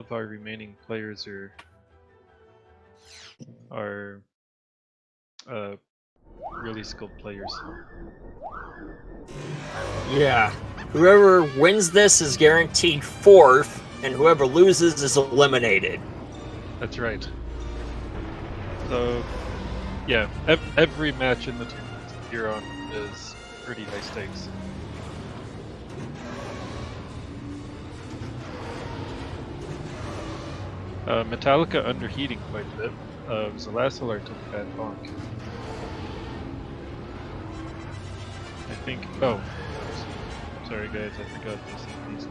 of our remaining players are really skilled players. Yeah. Whoever wins this is guaranteed 4th, and whoever loses is eliminated. That's right. So, yeah, every match in the tournament here on is pretty high stakes. Metallica underheating quite a bit. Zelascelar took a bad bonk. I think. Oh, sorry guys, I forgot this.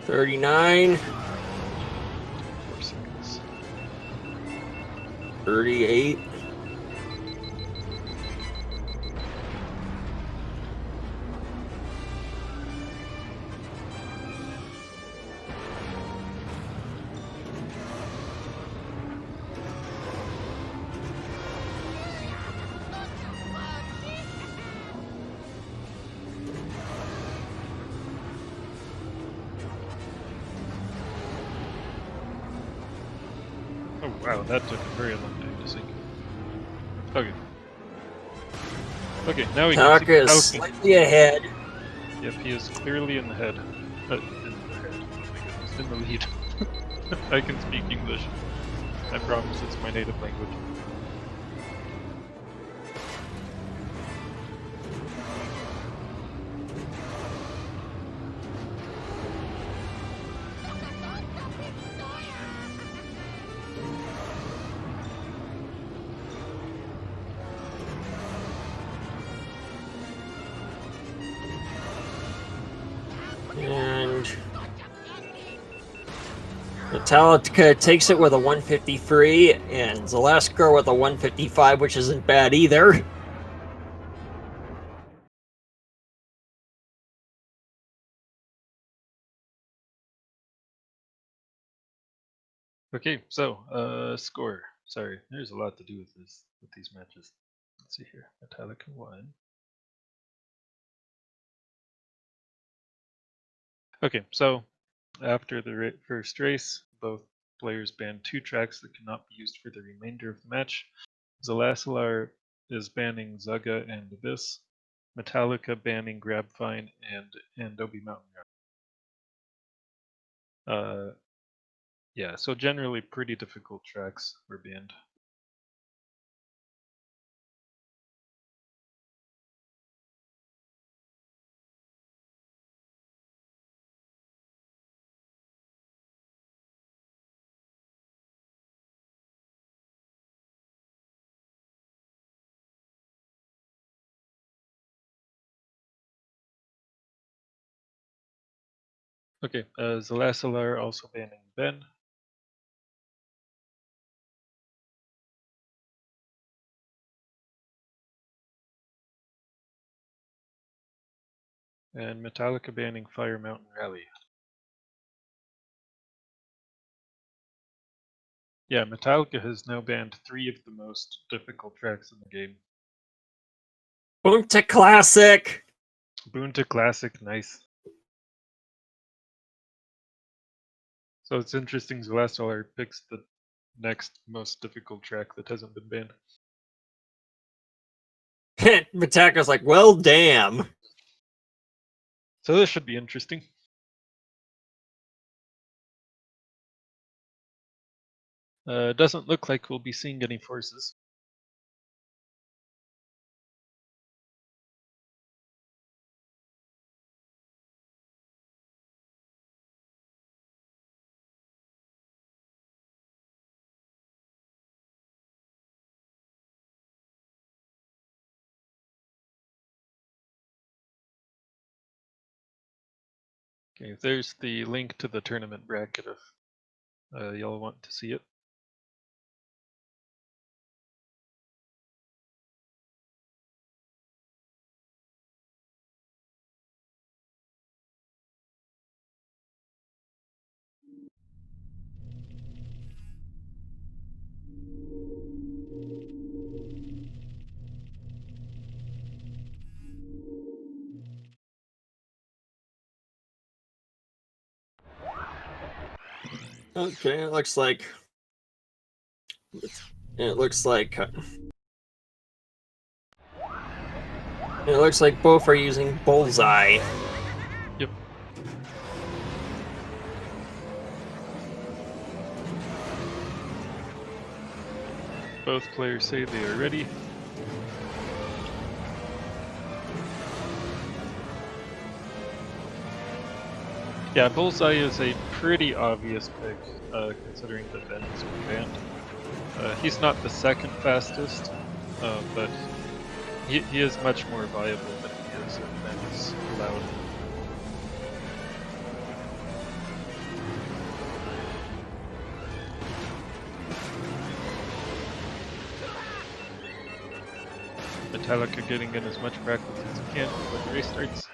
39. 4 seconds. 38. Oh wow, that took a very long time to sink. Okay. Okay, now we can see Taka is slightly ahead. Yep, he is clearly in the head. In the head. Oh my goodness, in the lead. I can speak English. I promise it's my native language. And Metallica takes it with a 153, and Zelascelar with a 155, which isn't bad either. Okay, so score. Sorry, there's a lot to do with these matches. Let's see here. Metallica won. Okay, so after the first race, both players banned 2 tracks that cannot be used for the remainder of the match. Zelascelar is banning Zaga and Abyss. Metallica banning Grabvine and Obi Mountain Run. Yeah, so generally pretty difficult tracks were banned. Okay, Zelascelar also banning Ben. And Metallica banning Fire Mountain Rally. Yeah, Metallica has now banned 3 of the most difficult tracks in the game. Boonta Classic! Boonta Classic, nice. So it's interesting Zelascelar picks the next most difficult track that hasn't been banned. Metallica's like, well, damn. So this should be interesting. Doesn't look like we'll be seeing any forces. Okay, there's the link to the tournament bracket if y'all want to see it. Okay, it looks like both are using bullseye. Yep. Both players say they are ready. Yeah, bullseye is a pretty obvious pick, considering that Ben has been banned. He's not the second fastest, but he is much more viable than he is if Ben is allowed. Metallica getting in as much practice as he can before the race starts.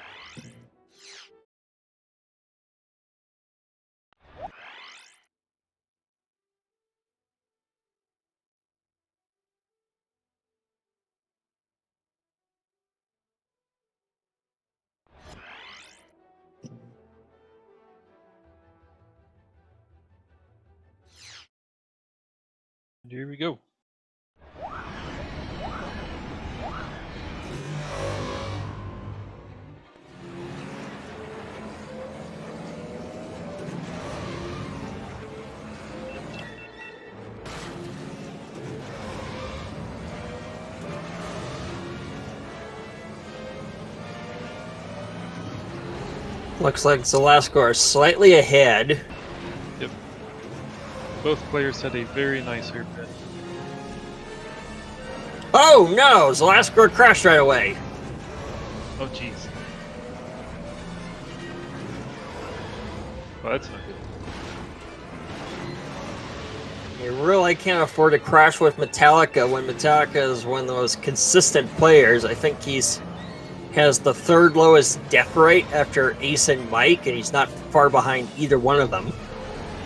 And here we go. Looks like Zelascelar is slightly ahead. Yep. Both players had a very nice hairpin. Oh no! Zelascelar crashed right away. Oh jeez. Well, that's not good. You really can't afford to crash with Metallica when Metallica is one of the most consistent players. I think has the third lowest death rate after Ace and Mike, and he's not far behind either one of them.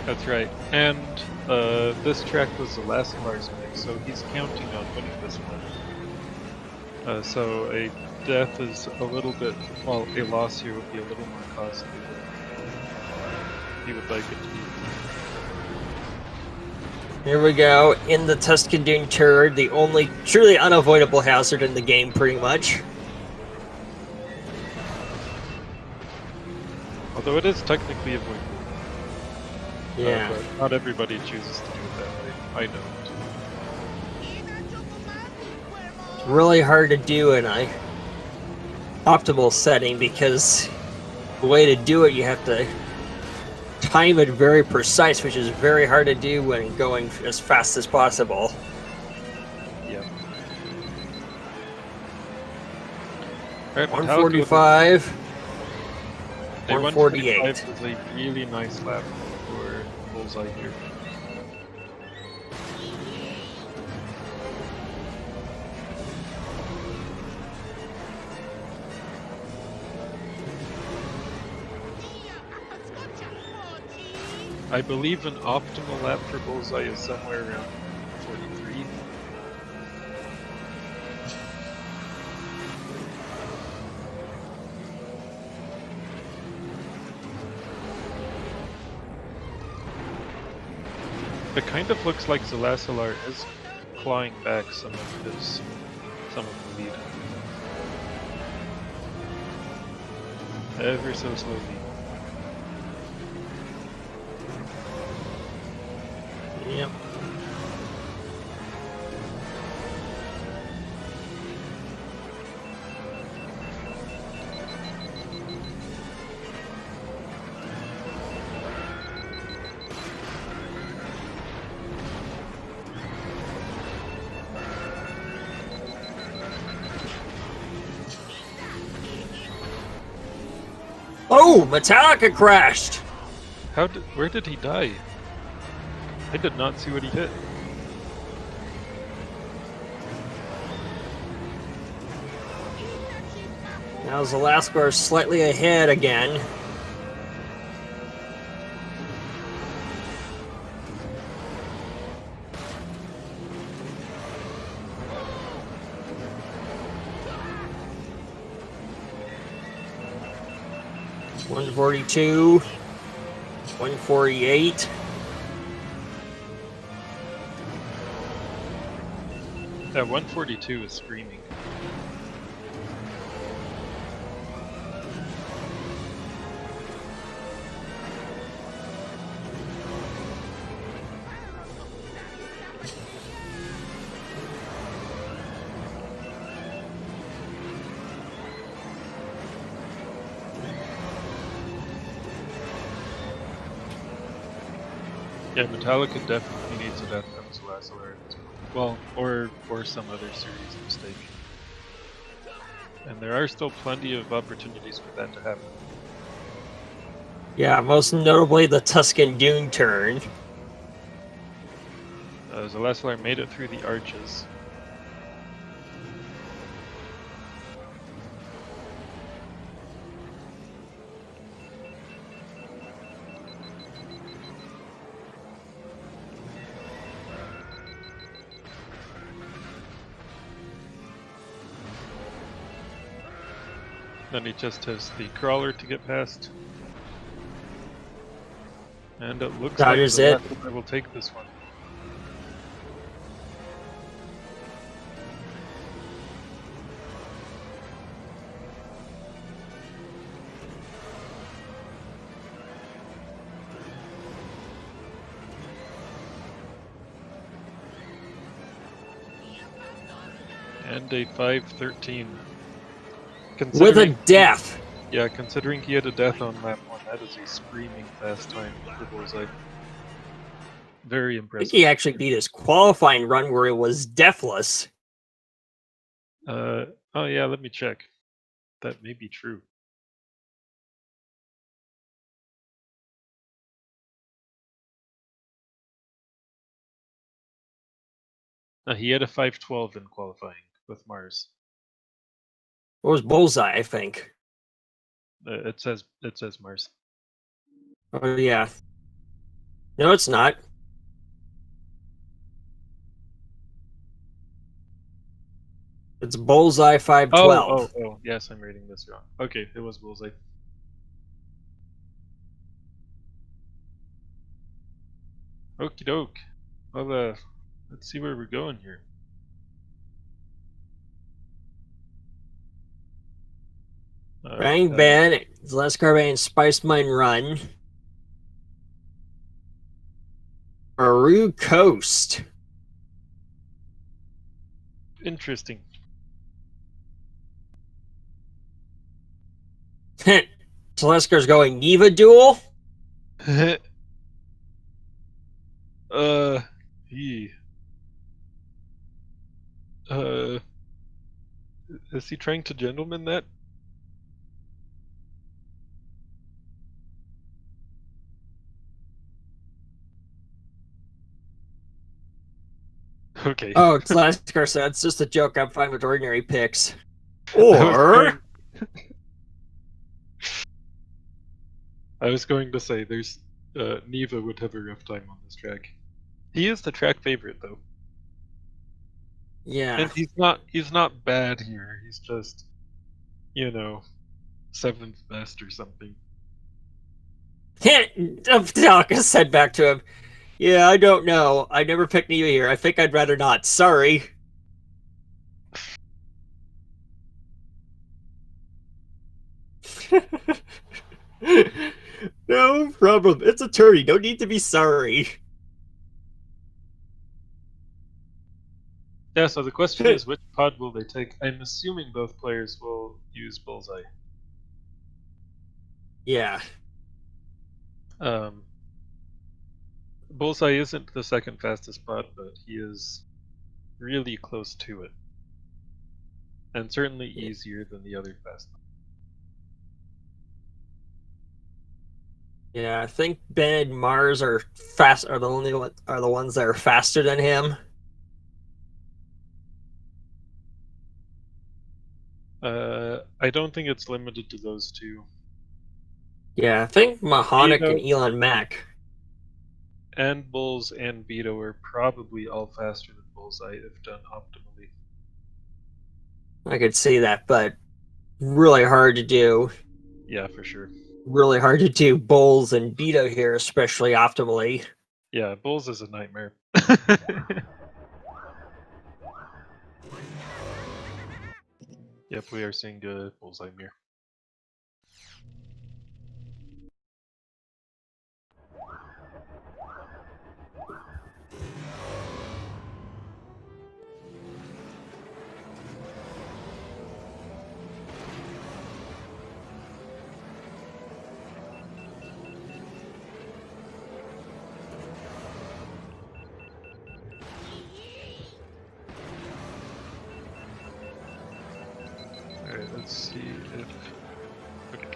That's right. And this track was Zelascelar's pick, so he's counting on winning this one. So a death is a little bit, well, a loss here would be a little more costly than he would like it to be. Here we go, in the Tuscan turret, the only truly unavoidable hazard in the game, pretty much. Although it is technically avoidable. Yeah. But not everybody chooses to do it that way. I don't. It's really hard to do in a optimal setting because the way to do it, you have to time it very precise, which is very hard to do when going as fast as possible. Yeah. Alright, 145. 148 148. is a really nice lap for bullseye here. I believe an optimal lap for bullseye is somewhere around 43. It kind of looks like Zelascelar is clawing back some of the lead. Ever so slowly. Yep. Oh, Metallica crashed! Where did he die? I did not see what he hit. Now Zelascelar is slightly ahead again. $142, $148. At 142 is screaming. Yeah, Metallica definitely needs a death from Zelascelar at this point. Well, or some other series mistake. And there are still plenty of opportunities for that to happen. Yeah, most notably the Tuscan Dune turn. Zelascelar made it through the arches. Then he just has the crawler to get past. And it looks like Zelascelar will take this one. And a 5:13. With a death! Yeah, considering he had a death on lap 1, that is a screaming fast time for Bullseye. Very impressive. I think he actually beat his qualifying run where he was deathless. Oh yeah, let me check. That may be true. He had a 5:12 in qualifying with Mars. It was Bullseye, I think. It says Mars. Oh yeah. No, it's not. It's Bullseye 512. Oh, yes, I'm reading this wrong. Okay, it was Bullseye. Okie doke. Well, let's see where we're going here. Bang Ban, Zelascelar and Spice Mine Run. Aru Coast. Interesting. Zelascar's going Neva duel? Is he trying to gentleman that? Okay. Oh, Zelascar said it's just a joke. I'm fine with ordinary picks. Or I was going to say there's Neva would have a rough time on this track. He is the track favorite though. Yeah. And he's not bad here. He's just, you know, 7th best or something. Metallica said back to him, yeah, I don't know. I never picked Neva here. I think I'd rather not. Sorry. No problem. It's a tourney. No need to be sorry. Yeah, so the question is, which pod will they take? I'm assuming both players will use Bullseye. Yeah. Bullseye isn't the second fastest pod, but he is really close to it. And certainly easier than the other fast pod. Yeah, I think Ben and Mars are the ones that are faster than him. I don't think it's limited to those two. Yeah, I think Mahonic and Elon Mack. And Bulls and Beto are probably all faster than Bullseye if done optimally. I could see that, but really hard to do. Yeah, for sure. Really hard to do Bulls and Beto here, especially optimally. Yeah, Bulls is a nightmare. Yep, we are seeing a bullseye mirror. Alright, let's see if... Okay.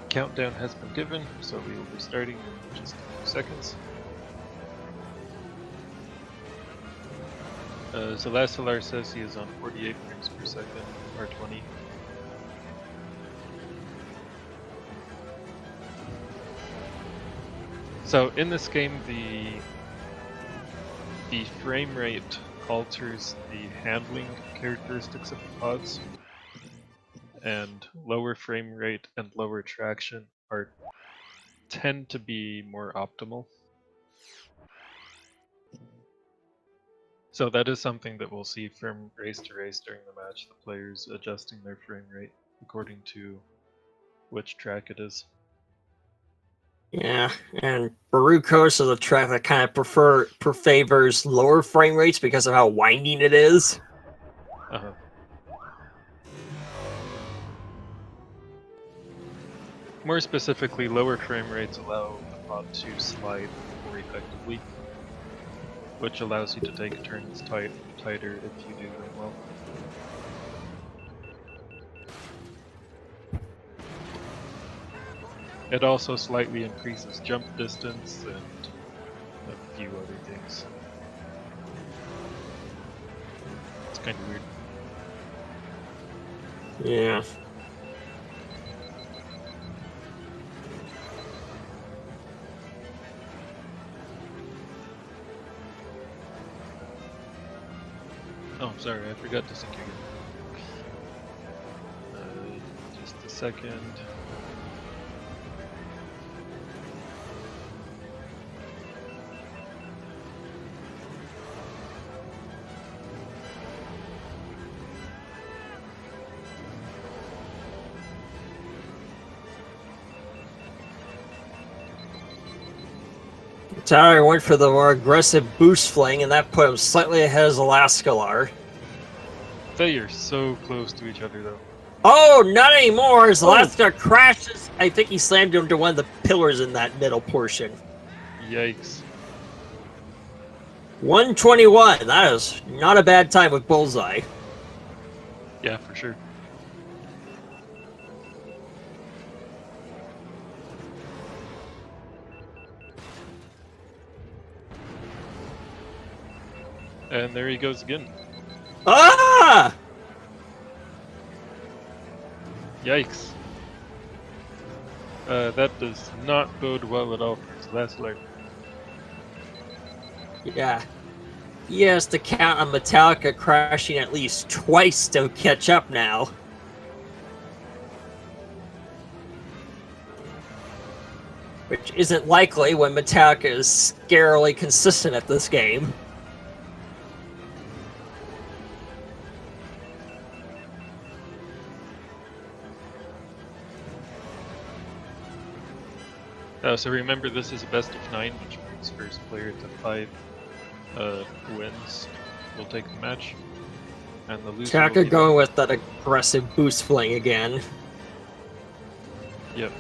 Countdown has been given, so we will be starting in just a few seconds. Zelascelar says he is on 48 frames per second, or 20. So in this game, the frame rate alters the handling characteristics of the pods, and lower frame rate and lower traction tend to be more optimal. So that is something that we'll see from race to race during the match, the players adjusting their frame rate according to which track it is. Yeah, and Barucos is a track that kind of favors lower frame rates because of how winding it is. Uh-huh. More specifically, lower frame rates allow the pod to slide more effectively, which allows you to take turns tighter if you do them well. It also slightly increases jump distance and a few other things. It's kind of weird. Yeah. Oh, sorry, I forgot to sync again. Just a second. Tyler went for the more aggressive boost fling, and that put him slightly ahead of Zelascelar. They are so close to each other, though. Oh, not anymore! Zelascelar crashes. I think he slammed into one of the pillars in that middle portion. Yikes. 121. That is not a bad time with bullseye. Yeah, for sure. And there he goes again. Ah! Yikes. That does not bode well at all for Zelascelar. Yeah. He has to count on Metallica crashing at least twice to catch up now. Which isn't likely when Metallica is scarily consistent at this game. So remember, this is a best of 9, which means first player to 5 wins will take the match. And the loser Chaka going with that aggressive boost fling again. Yep.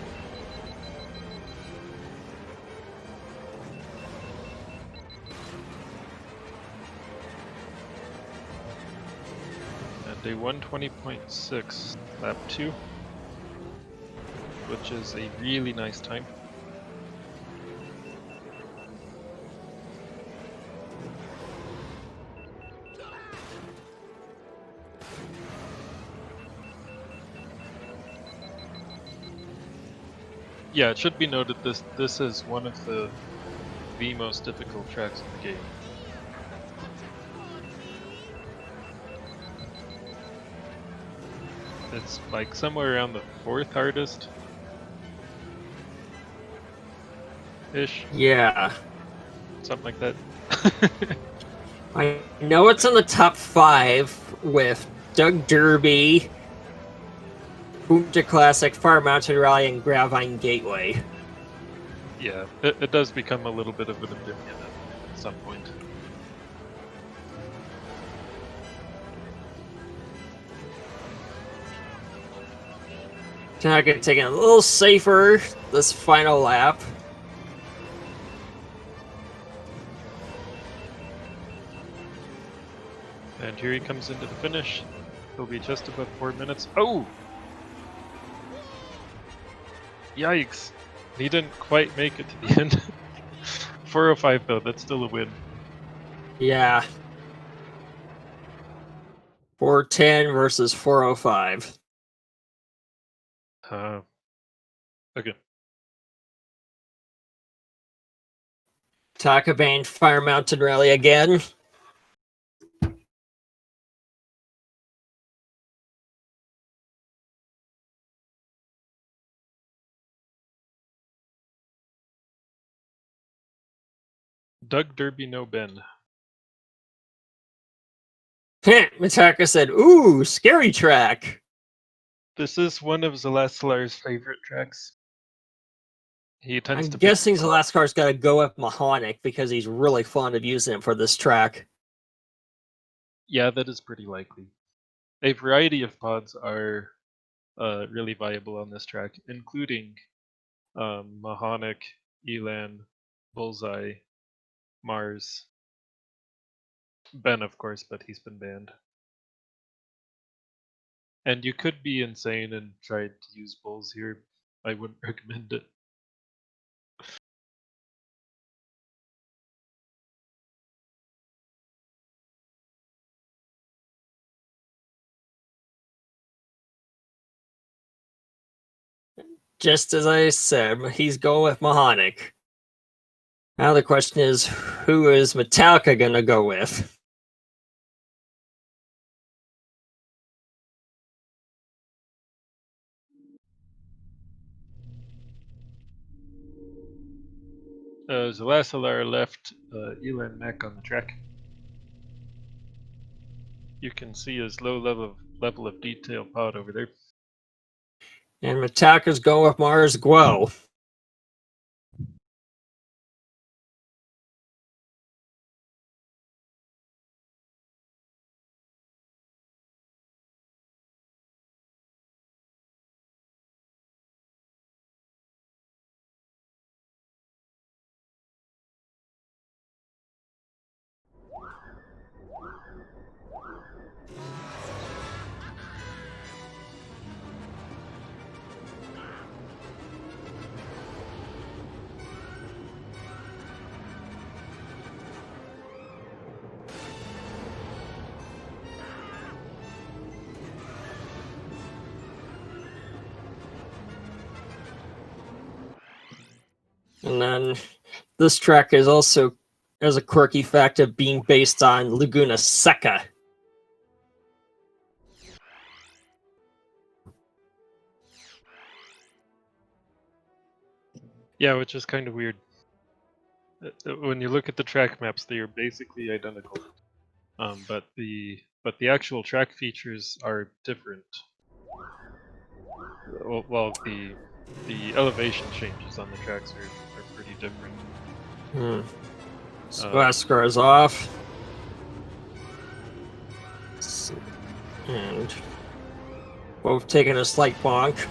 And a 120.6 lap 2, which is a really nice time. Yeah, it should be noted this is one of the most difficult tracks in the game. It's like somewhere around the 4th hardest ish, Yeah. something like that. I know it's in the top 5 with Doug Derby, Boomja Classic, Fire Mountain Rally, and Gravine Gateway. Yeah, it does become a little bit of an opinion at some point. Tanaka taking a little safer this final lap. And here he comes into the finish. He'll be just above 4 minutes. Oh! Yikes! He didn't quite make it to the end. 4:05 though, that's still a win. Yeah. 4:10 versus 4:05. Okay. Takabane Fire Mountain Rally again. Doug Derby no Ben. Mitaka said, "Ooh, scary track." This is one of Zelascelar's favorite tracks. He tends I'm to guessing Zelascelar's got to go up Mahonic because he's really fond of using it for this track. Yeah, that is pretty likely. A variety of pods are really viable on this track, including Mahonic, Elan, Bullseye, Mars, Ben, of course, but he's been banned. And you could be insane and try to use Bulls here. I wouldn't recommend it. Just as I said, he's going with Mahonic. Now the question is, who is Metallica going to go with? Zelascelar left Elan Mech on the track. You can see his low level of detail pod over there. And Metallica's going with Mars Guo. And then this track is also has a quirky fact of being based on Laguna Seca. Yeah, which is kind of weird. When you look at the track maps, they are basically identical, but the actual track features are different. Well, the elevation changes on the tracks are pretty different. Zelascelar is off. And both taking a slight bonk.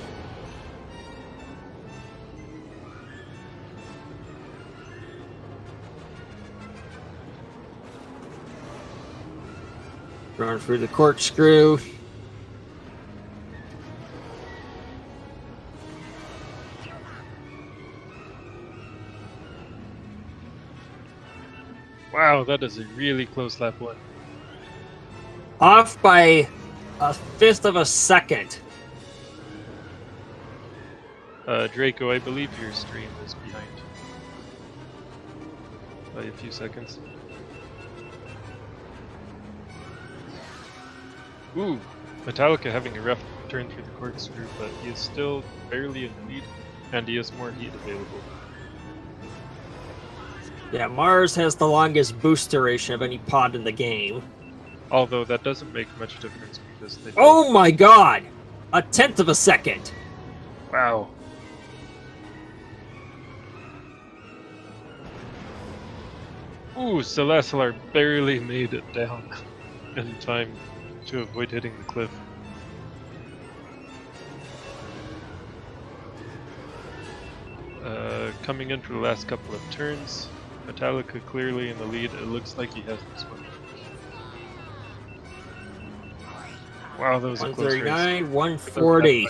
Going through the corkscrew. Wow, that is a really close lap one. Off by 1/5 of a second. Draco, I believe your stream is behind by a few seconds. Ooh, Metallica having a rough turn through the corkscrew, but he is still barely in the lead, and he has more heat available. Yeah, Mars has the longest boost duration of any pod in the game. Although that doesn't make much difference because they Oh my god! 1/10 of a second! Wow. Ooh, Zelascelar barely made it down in time to avoid hitting the cliff. Coming in for the last couple of turns, Metallica clearly in the lead. It looks like he has this one. Wow, that was a close race. 139, 140.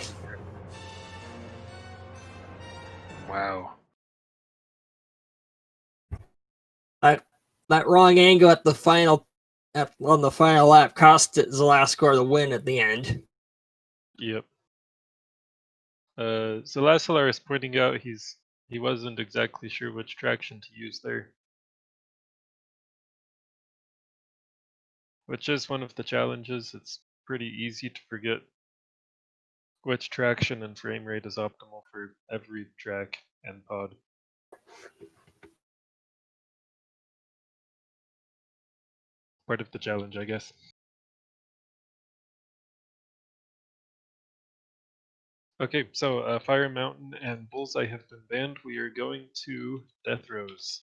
Wow. That wrong angle at the final on the final lap cost Zelascelar the win at the end. Yep. Zelascelar is pointing out he wasn't exactly sure which traction to use there. Which is one of the challenges. It's pretty easy to forget which traction and frame rate is optimal for every track and pod. Part of the challenge, I guess. Okay, so Fire Mountain and Bullseye have been banned. We are going to Death Rows.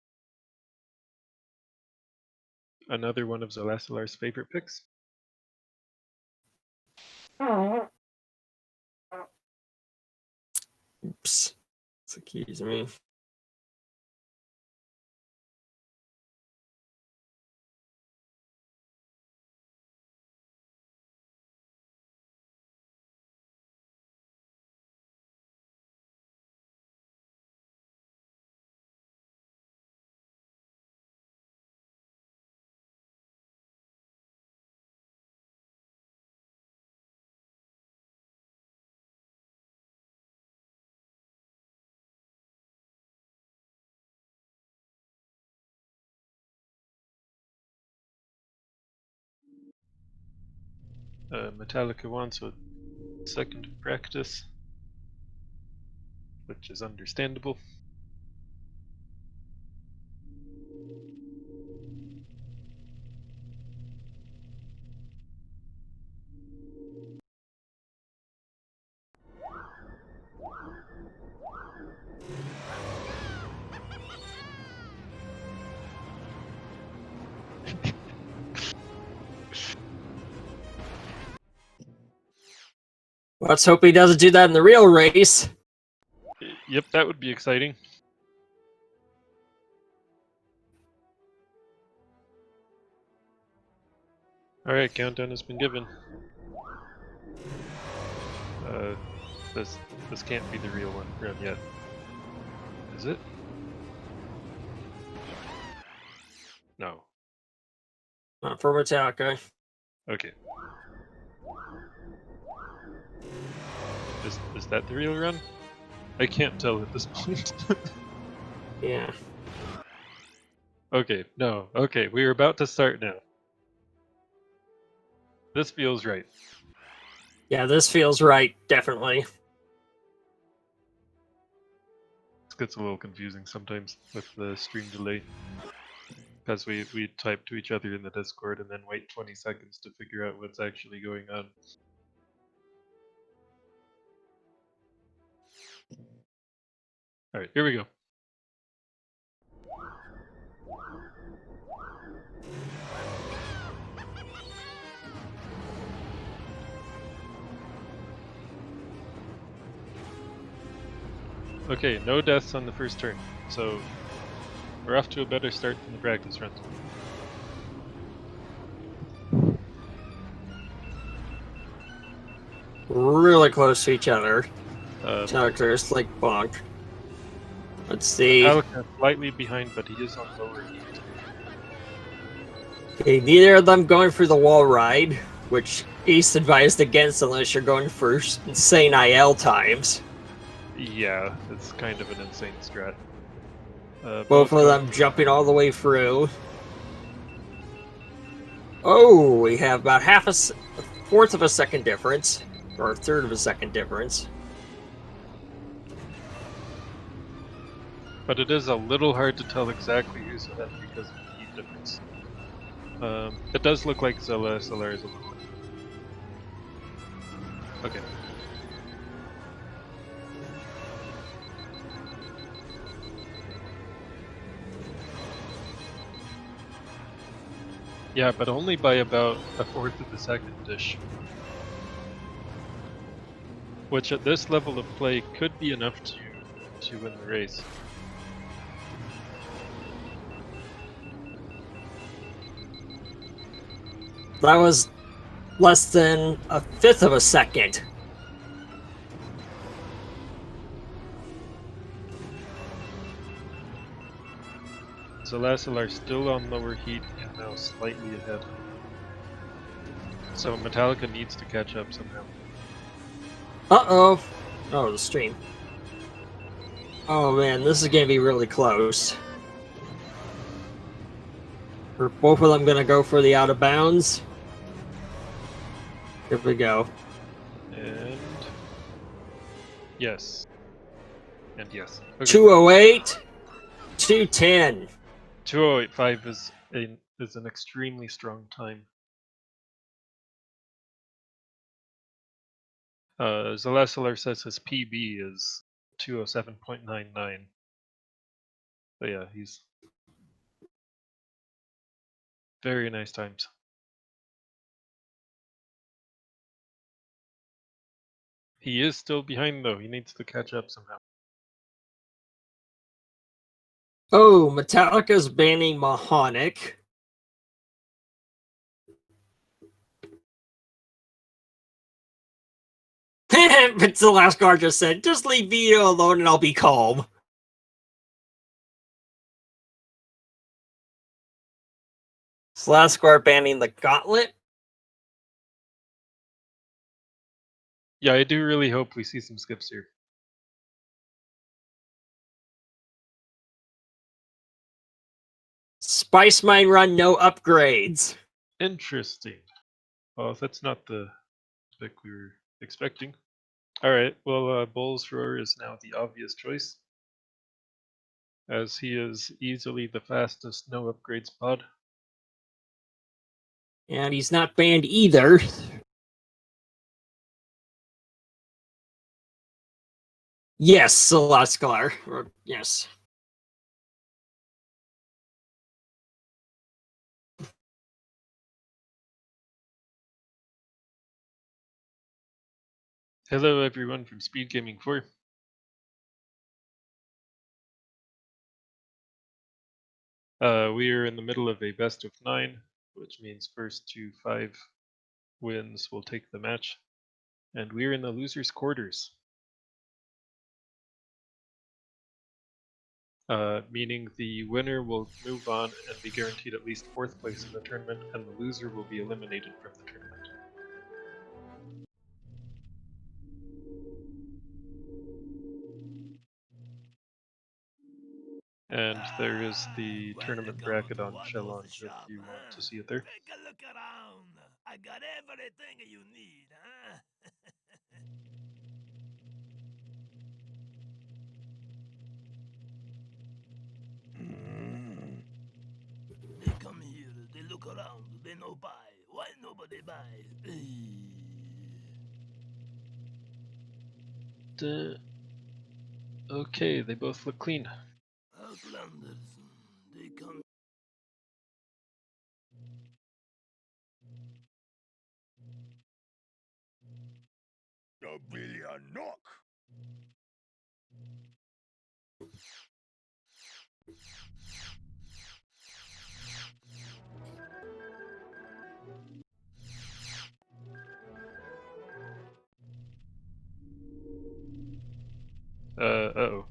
Another one of Zelascelar's favorite picks. Oops. Excuse me. Metallica wants a second practice, which is understandable. Let's hope he doesn't do that in the real race. Yep, that would be exciting. Alright, countdown has been given. This can't be the real one run yet. Is it? No. Not for Metallica. Okay. Is that the real run? I can't tell at this point. Yeah. Okay, no. Okay, we are about to start now. This feels right. Yeah, this feels right, definitely. This gets a little confusing sometimes with the stream delay. Because we type to each other in the Discord and then wait 20 seconds to figure out what's actually going on. Alright, here we go. Okay, no deaths on the first turn, so we're off to a better start than the practice runs. Really close to each other. Metallica's like bonk. Let's see. Slightly behind, but he is on lower heat. Okay, neither of them going for the wall ride, which Ace advised against unless you're going for insane IL times. Yeah, it's kind of an insane strat. Both of them jumping all the way through. Oh, we have about fourth of a second difference. or a third of a second difference. But it is a little hard to tell exactly who's ahead because of the heat difference. It does look like Zelascelar is a little ahead. Okay. Yeah, but only by about a fourth of a second-ish. Which at this level of play could be enough to win the race. That was less than a fifth of a second. Zelascelar still on lower heat and now slightly ahead. So Metallica needs to catch up somehow. Uh-oh. Oh, the stream. Oh man, this is gonna be really close. Are both of them gonna go for the out of bounds? Here we go. And yes. And yes. Okay. 208, 210. 2085 is an extremely strong time. Zelascelar says his PB is 207.99. But yeah, he's very nice times. He is still behind though. He needs to catch up somehow. Oh, Metallica's banning Mahonic. But Zelascelar just said, just leave Vito alone and I'll be calm. Zelascelar banning the Gauntlet. Yeah, I do really hope we see some skips here. Spice Mine Run, no upgrades. Interesting. Well, that's not the pick we were expecting. Alright, well, Bull's Roar is now the obvious choice, as he is easily the fastest no upgrades pod. And he's not banned either. Yes, Zelascelar. Yes. Hello everyone from SpeedGaming 4. We are in the middle of a best of 9, which means first to 5 wins will take the match. And we're in the loser's quarters. Meaning the winner will move on and be guaranteed at least 4th place in the tournament, and the loser will be eliminated from the tournament. And there is the tournament bracket on Challenge if you want to see it there. Take a look around. I got everything you need, huh? They come here, they look around, they no buy. Why nobody buy? Okay, they both look clean. Outlanders, they come. A billion knock. Uh-oh.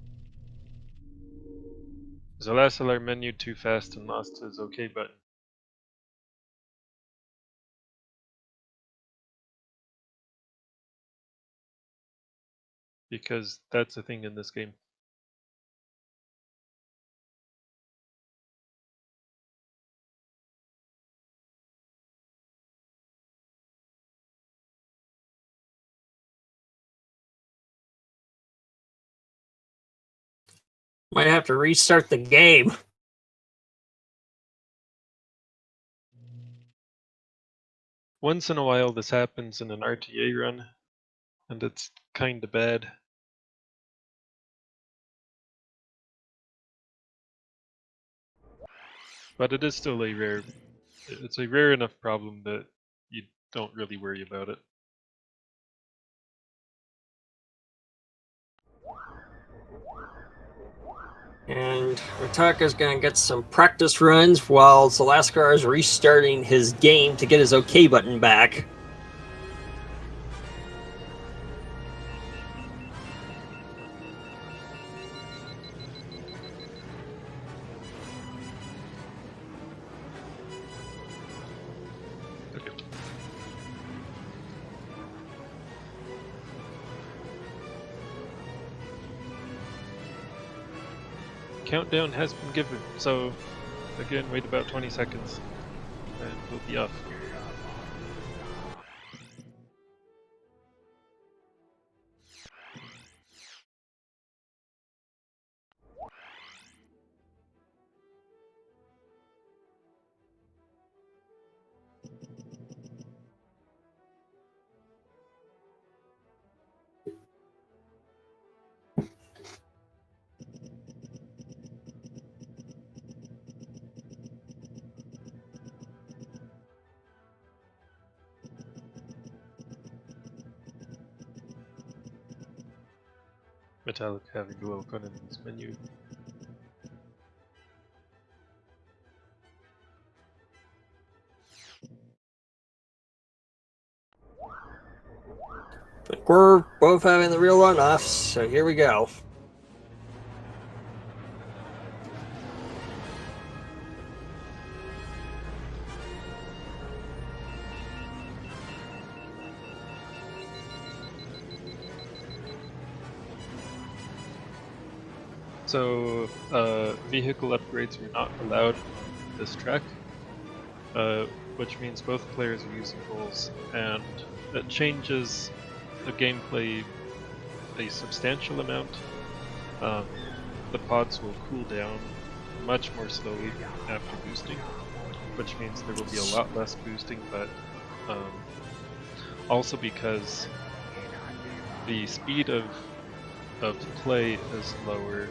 Zelascelar menu too fast and lost his OK button. Because that's a thing in this game. Might have to restart the game. Once in a while, this happens in an RTA run, and it's kind of bad. But it is still a rare. It's a rare enough problem that you don't really worry about it. And Metallica's gonna get some practice runs while Zelascelar is restarting his game to get his OK button back. Okay. Countdown has been given, so again, wait about 20 seconds, and we'll be off. Metallic having a little fun in this menu. But we're both having the real runoffs, so here we go. So, vehicle upgrades are not allowed on this track, which means both players are using goals, and that changes the gameplay a substantial amount. The pods will cool down much more slowly after boosting, which means there will be a lot less boosting, but also because the speed of play is lower,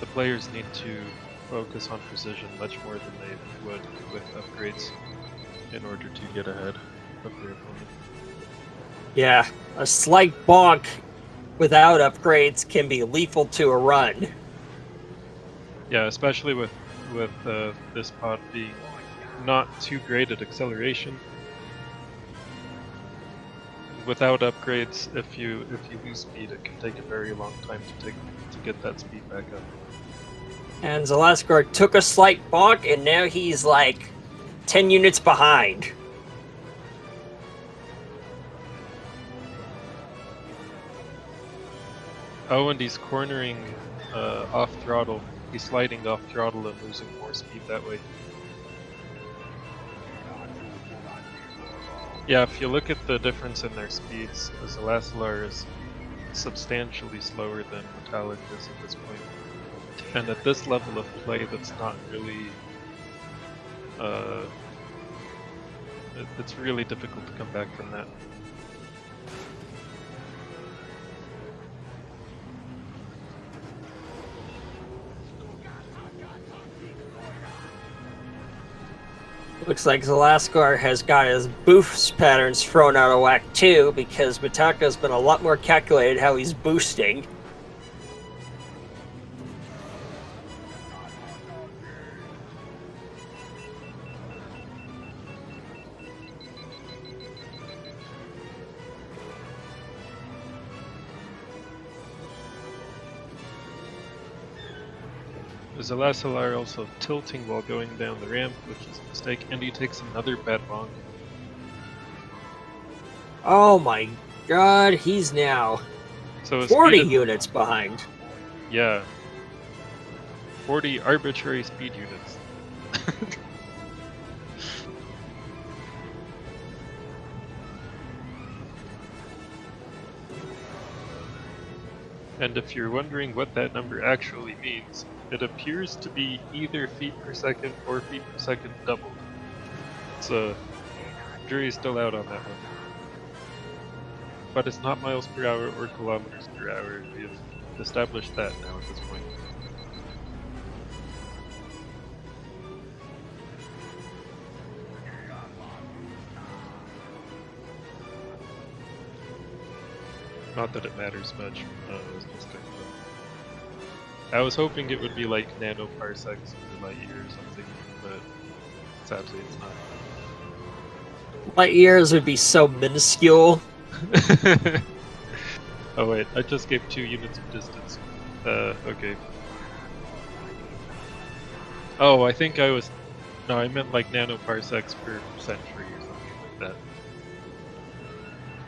the players need to focus on precision much more than they would with upgrades in order to get ahead of their opponent. Yeah, a slight bonk without upgrades can be lethal to a run. Yeah, especially with this pod being not too great at acceleration. Without upgrades, if you lose speed, it can take a very long time to get that speed back up. And Zelascelar took a slight bonk, and now he's like 10 units behind. Oh, and he's cornering off throttle. He's sliding off throttle and losing more speed that way. Yeah, if you look at the difference in their speeds, Zelascelar is substantially slower than Metallic is at this point. And at this level of play, that's not really... it's really difficult to come back from that. Looks like Zelascelar has got his boost patterns thrown out of whack too, because Metallica's been a lot more calculated how he's boosting. Zelascelar also tilting while going down the ramp, which is a mistake, and he takes another bad bonk. Oh my god, he's now So 40 units behind. Yeah. 40 arbitrary speed units. And if you're wondering what that number actually means, it appears to be either feet per second or feet per second doubled. So, jury's still out on that one. But it's not miles per hour or kilometers per hour. We have established that now at this point. Not that it matters much. I was hoping it would be like nanoparsecs or light year or something, but sadly it's not. Light years would be so minuscule. Oh wait, I just gave 2 units of distance. Okay. Oh, I think I was... No, I meant like nanoparsecs per century or something like that.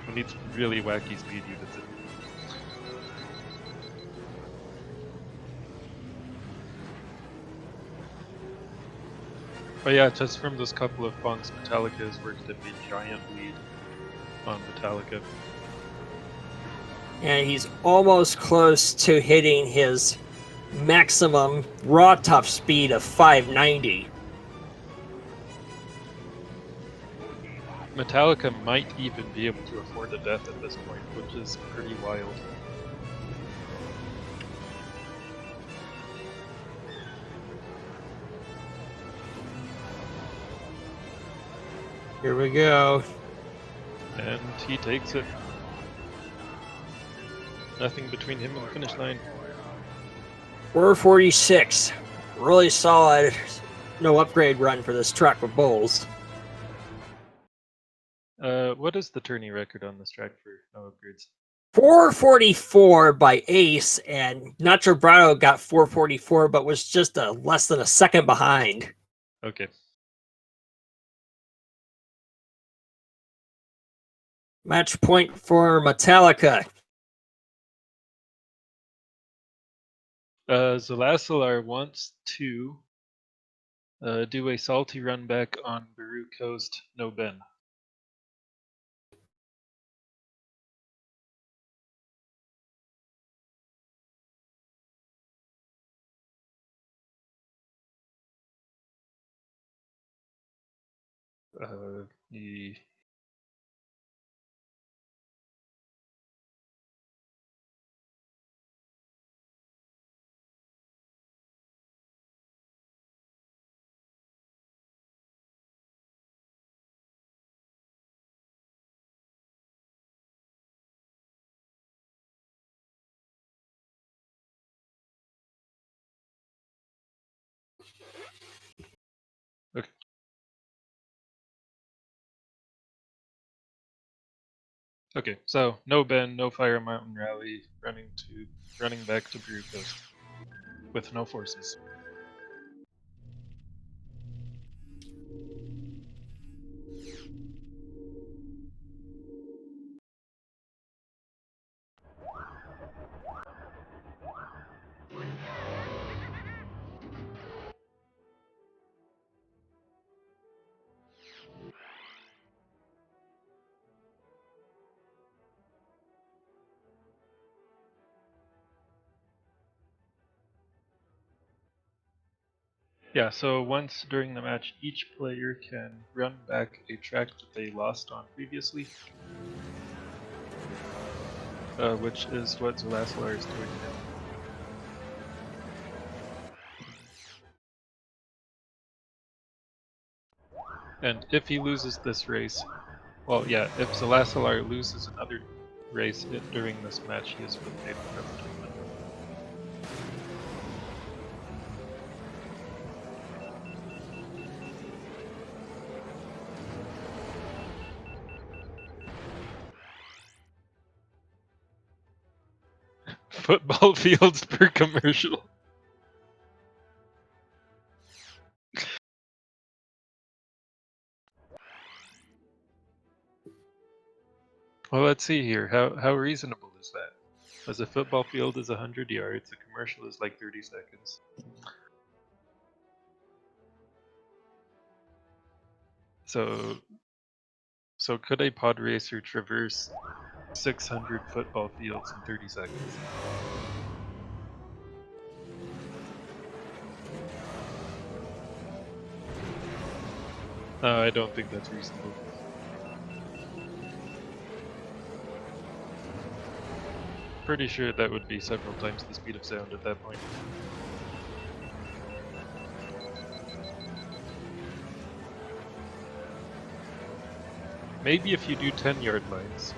We need some really wacky speed units in. But yeah, just from those couple of bonks, Metallica has worked at a giant lead on Metallica. And he's almost close to hitting his maximum raw top speed of 590. Metallica might even be able to afford a death at this point, which is pretty wild. Here we go. And he takes it. Nothing between him and the finish line. 446. Really solid. No upgrade run for this truck with bowls. What is the tourney record on this track for no upgrades? 444 by Ace, and Nacho Brado got 444, but was just less than a second behind. Okay. Match point for Metallica. Zelascelar wants to do a salty run back on Baru Coast, no Ben. He... Okay. Okay, so no Ben, no Fire Mountain Rally, running back to Baru Coast with no forces. Yeah, so once during the match, each player can run back a track that they lost on previously, which is what Zelascelar is doing now. And if he loses this race, well, yeah, if Zelascelar loses another race during this match, he is eliminated from the tournament. Football fields per commercial. Well, let's see here. How reasonable is that? As a football field is 100 yards, a commercial is like 30 seconds. So could a Podracer traverse 600 football fields in 30 seconds? No, I don't think that's reasonable. Pretty sure that would be several times the speed of sound at that point. Maybe if you do 10-yard lines.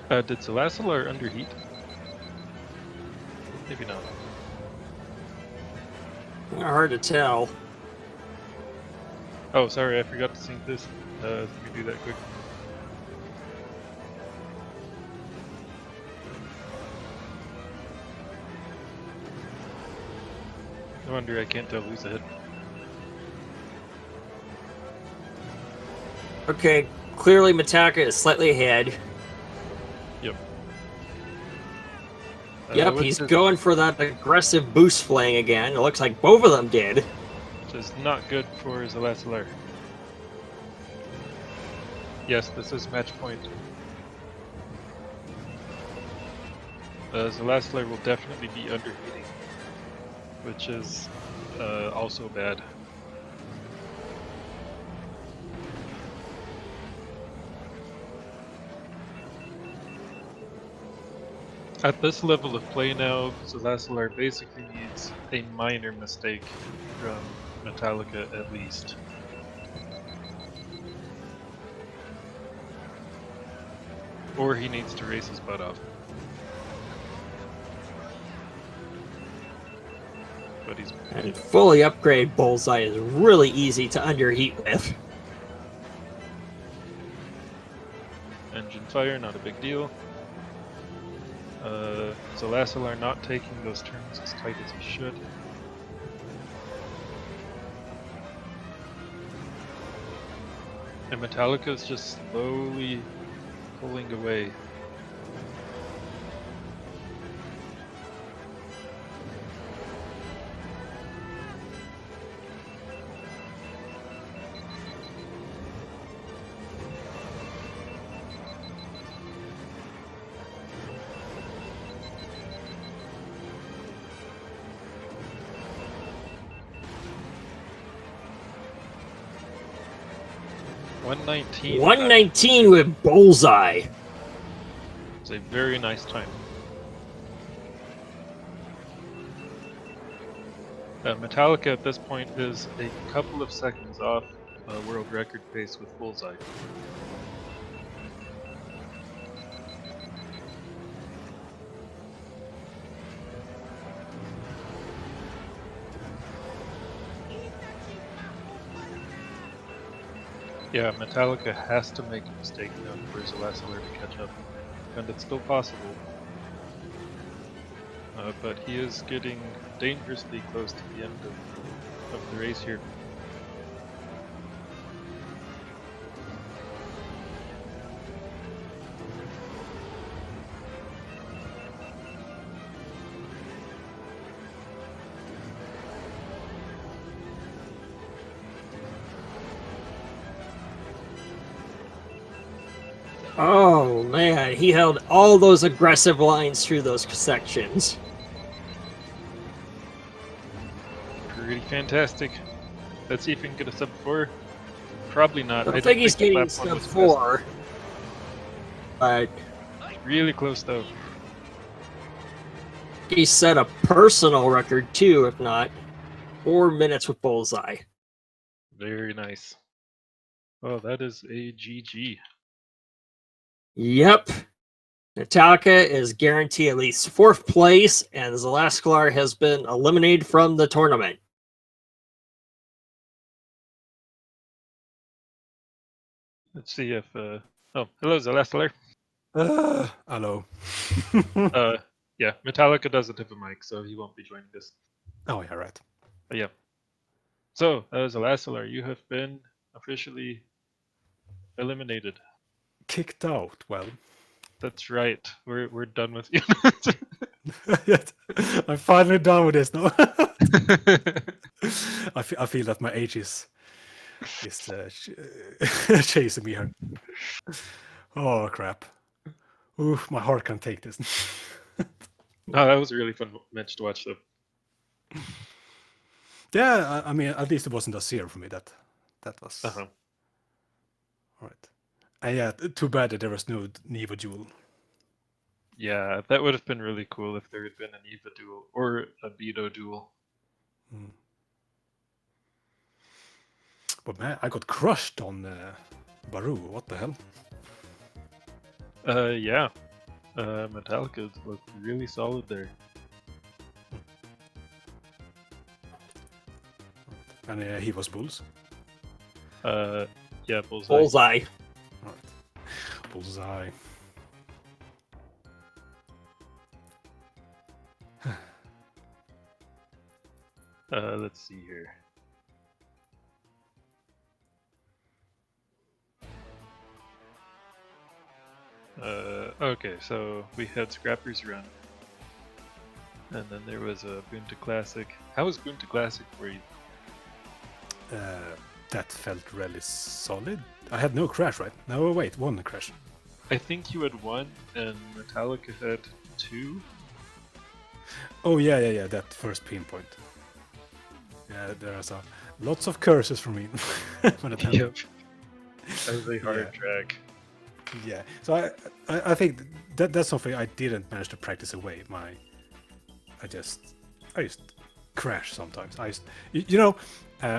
Did Zelascelar underheat? Maybe not. Hard to tell. Oh, sorry, I forgot to sync this. Let me do that quick. No wonder I can't tell who's ahead. Okay, clearly Metallica is slightly ahead. Yep. Yep, he's going for that aggressive boost fling again. It looks like both of them did. Which is not good for Zelascelar. Yes, this is match point. Zelascelar will definitely be underheating, which is also bad. At this level of play now, Zelascelar basically needs a minor mistake from Metallica at least. Or he needs to race his butt off. But he's... And fully upgrade Bullseye is really easy to underheat with. Engine fire, not a big deal. Zelascelar not taking those turns as tight as he should. And Metallica is just slowly pulling away. $119. 119 with Bullseye. It's a very nice time. Metallica at this point is a couple of seconds off world record pace with Bullseye. Yeah, Metallica has to make a mistake now for Zelascelar to catch up, and it's still possible. But he is getting dangerously close to the end of the race here. Oh man, he held all those aggressive lines through those sections. Pretty fantastic. Let's see if we can get a sub 4. Probably not. I don't think he's getting sub 4. But really close though. He set a personal record too, if not 4 minutes with Bullseye. Very nice. Oh, that is a GG. Yep. Metallica is guaranteed at least 4th place, and Zelascelar has been eliminated from the tournament. Let's see if oh, hello Zelascelar. Hello. Yeah, Metallica doesn't have a mic, so he won't be joining us. Oh, yeah, right. But yeah. So, Zelascelar, you have been officially eliminated. Kicked out. Well, that's right. We're done with you. I'm finally done with this now. I feel that my age is chasing me here. Oh crap! Oof, my heart can't take this. No, that was a really fun match to watch, though. Yeah, I mean, at least it wasn't a 0 for me. That was Uh-huh. all right. And yeah, too bad that there was no Neva duel. Yeah, that would have been really cool if there had been an Eva duel or a Beto duel. But man, I got crushed on Baru. What the hell? Yeah. Metallica looked really solid there. And he was Bulls. Yeah, bullseye. Bullseye. All right. Bullseye. Let's see here. Okay, so we had Scrapper's Run. And then there was a Bunta Classic. How was Bunta Classic for you? That felt really solid. I had no crash, right? No, wait, one crash. I think you had 1 and Metallica had 2. Oh yeah, that first pinpoint. Yeah, there are lots of curses from me when it happened. Yep. That was a hard track. Yeah, so I think that's something I didn't manage to practice away. I just crash sometimes.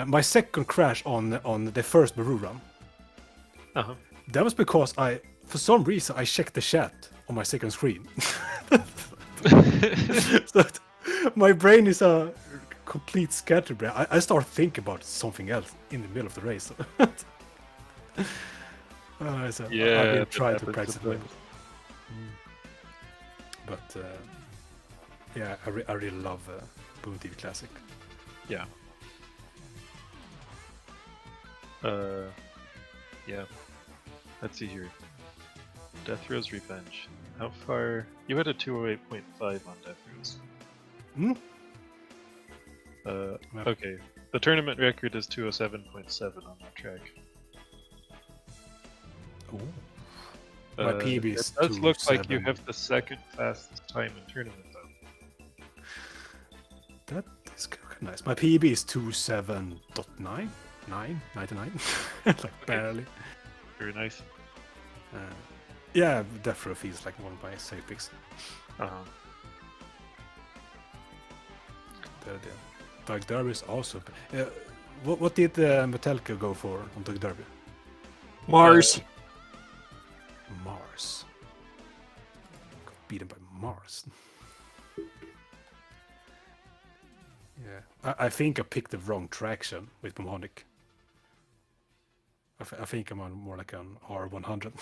My second crash on the first Baru run. Uh-huh. That was because for some reason I checked the chat on my second screen. So my brain is a complete scatterbrain. I start thinking about something else in the middle of the race. So Yeah, I've been that trying to happens practice it. sometimes. But yeah, I really love Boom TV Classic. Yeah. Yeah. Let's see here. Death Row's Revenge. How far? You had a 208.5 on Death Row's. Hmm? Okay. The tournament record is 207.7 on that track. Ooh. My PB It is does look like you 2:07. have the second fastest time in tournament though. That is kind of nice. My PB is 27.9, 99, like barely. Very nice. Yeah, Death Row feels like one of my safe picks. Uh-huh. The Dark Derby is also. What did Metallica go for on Dark Derby? Mars. Mars. Got beaten by Mars. Yeah, I think I picked the wrong traction with Pomonic. I think I'm on more like an R100.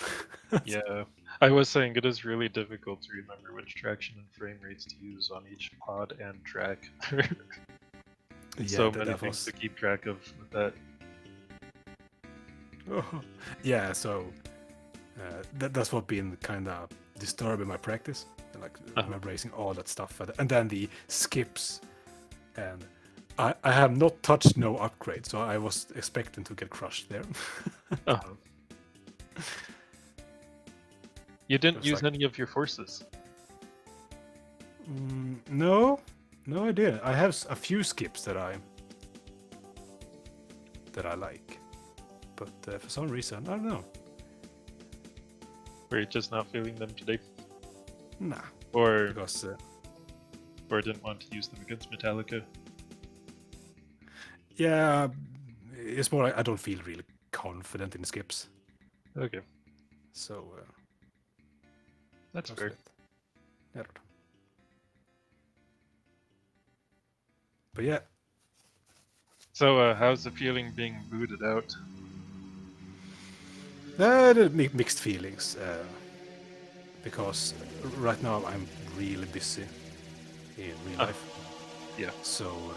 Yeah, I was saying it is really difficult to remember which traction and frame rates to use on each pod and track. So many things to keep track of with that. Yeah, so that's what been kind of disturbing my practice, like memorizing all that stuff, and then the skips, and I have not touched no upgrade, so I was expecting to get crushed there. You didn't It's use like- any of your forces. No, I didn't. I have a few skips that I like, but for some reason I don't know. Were you just not feeling them today? Nah, Or because didn't want to use them against Metallica? yeah, it's more like I don't feel really confident in the skips. Okay, So that's fair. Yeah. But yeah, So, how's the feeling being booted out? mixed feelings. Because right now I'm really busy in real life. Yeah. So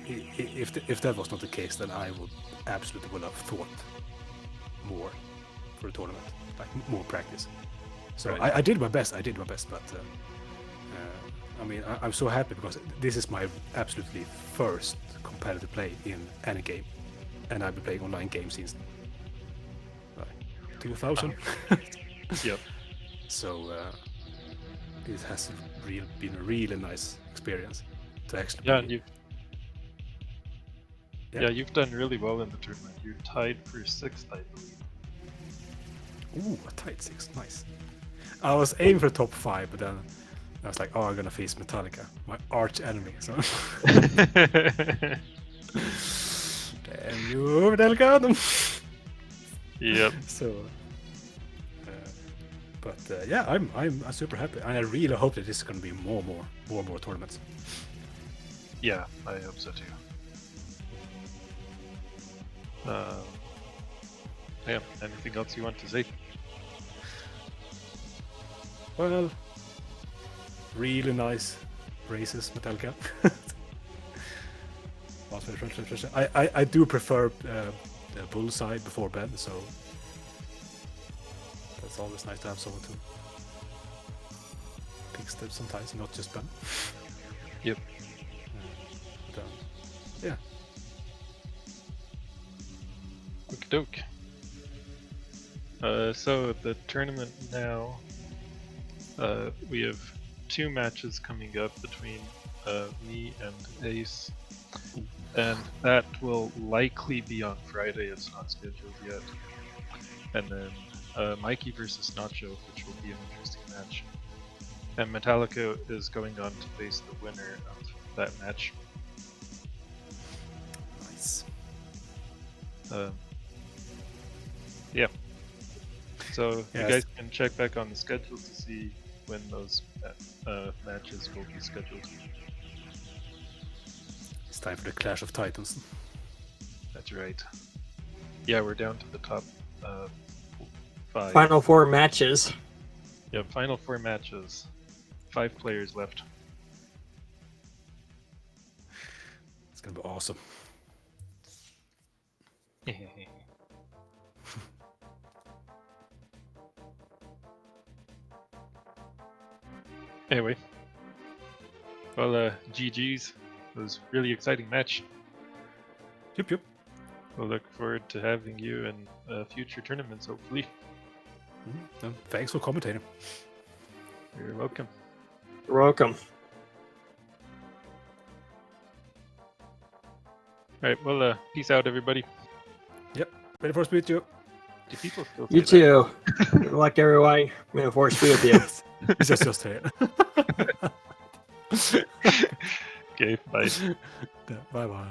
if that was not the case, then I would absolutely have thought more for the tournament, like more practice. So Right. I did my best. But I mean, I'm so happy because this is my absolutely first competitive play in any game, and I've been playing online games since 2000. Yep. So it has been a really nice experience to actually. Yeah, be, yeah, you've done really well in the tournament. You're tied for 6th, I believe. Ooh, a tight 6, nice. I was aiming for top 5, but then I was like, oh, I'm gonna face Metallica, my arch enemy. So. Damn you, Metallica! Yep. So, yeah, I'm super happy, and I really hope that this is gonna be more tournaments. Yeah, I hope so too. Yeah, anything else you want to say? Well, really nice races, Metallica. I do prefer the bullseye before bed, so that's always nice to have someone to pick steps sometimes, not just Ben. Yep. Yeah. Okie doke. So the tournament now, we have 2 matches coming up between me and Ace, and that will likely be on Friday. It's not scheduled yet. And then Mikey versus Nacho, which will be an interesting match. And Metallica is going on to face the winner of that match. Nice. Yeah. So Yes. you guys can check back on the schedule to see when those matches will be scheduled. It's time for the Clash of Titans. That's right. Yeah, we're down to the top 5. Final 4 matches. Yeah, final 4 matches. 5 players left. It's gonna be awesome. Anyway. Well, GG's. It was a really exciting match. Yep. We'll look forward to having you in future tournaments, hopefully. And thanks for commentating. You're welcome. You're welcome. Alright, well, peace out, everybody. Yep. Ready for speed, you. Do people still You say too. Good luck, everyone. May the force be with you. It's just here. that? Okay, bye. Bye bye.